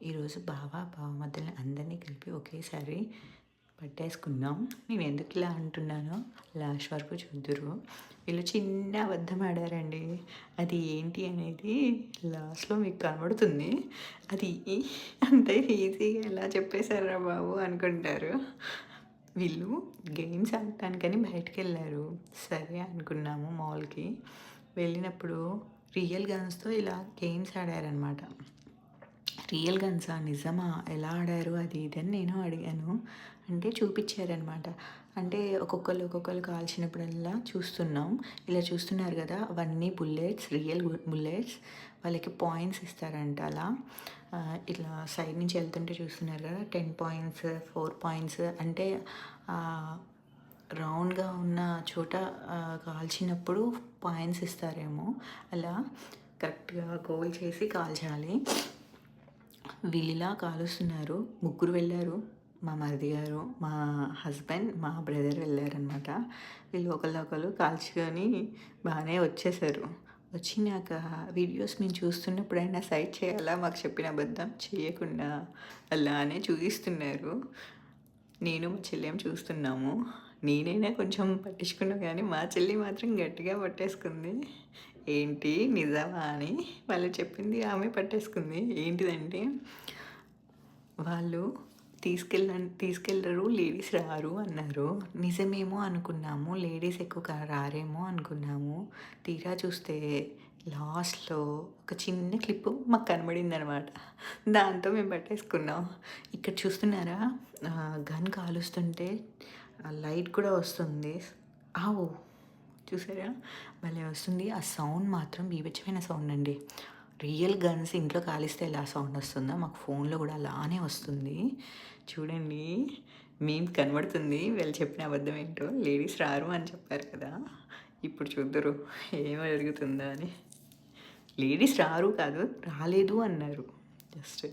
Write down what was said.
ఈరోజు బావ మధ్యలో అందరినీ కలిపి ఒకేసారి పట్టేసుకున్నాం. నేను ఎందుకు ఇలా అంటున్నానో లాస్ట్ వరకు చూద్దురు. వీళ్ళు చిన్న అబద్ధం ఆడారండి. అది ఏంటి అనేది లాస్ట్‌లో మీకు కనబడుతుంది. అది అంత ఈజీగా ఎలా చెప్పేసారురా బాబు అనుకుంటారు. వీళ్ళు గేమ్స్ ఆడటానికని బయటికెళ్లారు. సరే అనుకున్నాము మాల్‌కి. వెళ్ళినప్పుడు రియల్ గన్స్‌తో ఇలా గేమ్స్ ఆడారనమాట. రియల్ గన్సా? నిజమా? ఎలా ఆడారు? అది ఇది అని నేను అడిగాను. అంటే చూపిచ్చారనమాట. అంటే ఒక్కొక్కళ్ళు కాల్చినప్పుడల్లా చూస్తున్నాం. ఇలా చూస్తున్నారు గదా! అవన్నీ బుల్లెట్స్, రియల్ బుల్లెట్స్. వాళ్ళకి పాయింట్స్ ఇస్తారంట అలా. ఇట్లా సైడ్ నుంచి ఎళ్తుంటే చూస్తున్నారు గదా! 10 పాయింట్స్, 4 పాయింట్స్ అంటే రౌండ్‌గా ఉన్న చోట కాల్చినప్పుడు పాయింట్స్ ఇస్తారేమో. అలా కరెక్ట్‌గా గోల్ చేసి కాల్చాలి. వీళ్ళిలా కాలుస్తున్నారు. ముగ్గురు వెళ్లారు. మా మరిది గారు, మా హస్బెండ్, మా బ్రదర్ వెళ్లారనమాట. వీళ్ళు ఒకళ్ళు కాల్చుకొని బానే వచ్చేసారు. వచ్చినాక వీడియోస్ మేము చూస్తున్నప్పుడైనా సైడ్ చేయాలా మాకు చెప్పిన అబద్ధం చేయకుండా అలానే చూయిస్తున్నారు. నేను మా చెల్లేమో చూస్తున్నాము. నేనైనా కొంచెం పట్టించుకున్నా గానీ, మా చెల్లి మాత్రం గట్టిగా పట్టేసుకుంది. ఏంటి నిజమా అని. వాళ్ళు చెప్పింది ఆమె పట్టేసుకుంది. ఏంటిదంటే, వాళ్ళు తీసుకెళ్లరు, లేడీస్ రారు అన్నారు. నిజమేమో అనుకున్నాము. లేడీస్ ఎక్కువ రారేమో అనుకున్నాము. తీరా చూస్తే లాస్ట్‌లో ఒక చిన్న క్లిప్పు మాకు కనబడిందనమాట. దాంతో మేము పట్టేసుకున్నాం. ఇక్కడ చూస్తున్నారా? గన్ కాలుస్తుంటే లైట్ కూడా వస్తుంది. ఆవ్! చూసారా? భలే వస్తుంది. ఆ సౌండ్ మాత్రం బీభత్సమైన సౌండ్ అండి. రియల్ గన్స్ ఇంట్లో కాలిస్తే ఎలా సౌండ్ వస్తుందో మాకు ఫోన్‌లో కూడా అలానే వస్తుంది. చూడండి మీమ్‌కి కనబడుతుంది. వీళ్ళు చెప్పిన అబద్ధం ఏంటో. లేడీస్ రారు అని చెప్పారు కదా! ఇప్పుడు చూద్దురు ఏం జరుగుతుందో అని. లేడీస్ రారు కాదు, రాలేదు అన్నారు జస్ట్.